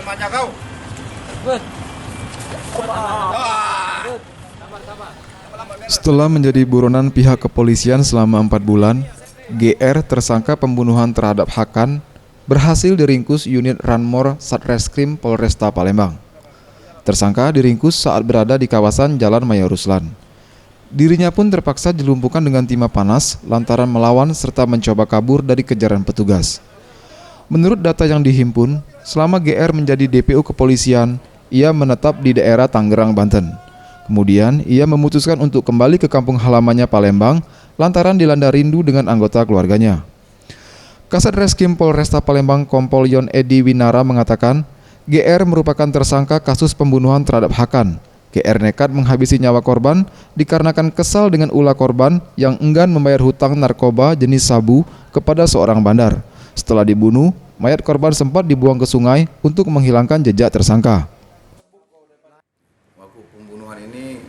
remaja kau. Setelah menjadi buronan pihak kepolisian selama 4 bulan, GR tersangka pembunuhan terhadap Hakan berhasil diringkus unit Ranmor Satreskrim Polresta Palembang. Tersangka diringkus saat berada di kawasan Jalan Maya Ruslan. Dirinya pun terpaksa dilumpuhkan dengan timah panas lantaran melawan serta mencoba kabur dari kejaran petugas. Menurut data yang dihimpun, selama GR menjadi DPO kepolisian, ia menetap di daerah Tangerang, Banten. Kemudian, ia memutuskan untuk kembali ke kampung halamannya Palembang lantaran dilanda rindu dengan anggota keluarganya. Kasat Reskrim Polresta Palembang Kompol Yon Edi Winara mengatakan, GR merupakan tersangka kasus pembunuhan terhadap Hakan. GR nekat menghabisi nyawa korban dikarenakan kesal dengan ulah korban yang enggan membayar hutang narkoba jenis sabu kepada seorang bandar. Setelah dibunuh, mayat korban sempat dibuang ke sungai untuk menghilangkan jejak tersangka. Pembunuhan ini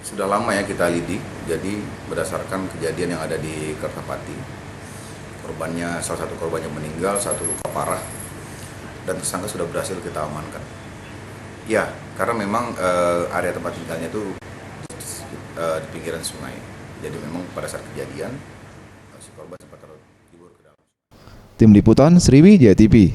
sudah lama ya kita lidik, jadi berdasarkan kejadian yang ada di Kertapati. Salah satu korbannya meninggal, satu luka parah, dan tersangka sudah berhasil kita amankan. Ya, karena memang area tempat tinggalnya itu di pinggiran sungai. Jadi memang pada saat kejadian si korban sempat terhibur ke dalam. Tim Liputan Sriwijaya TV.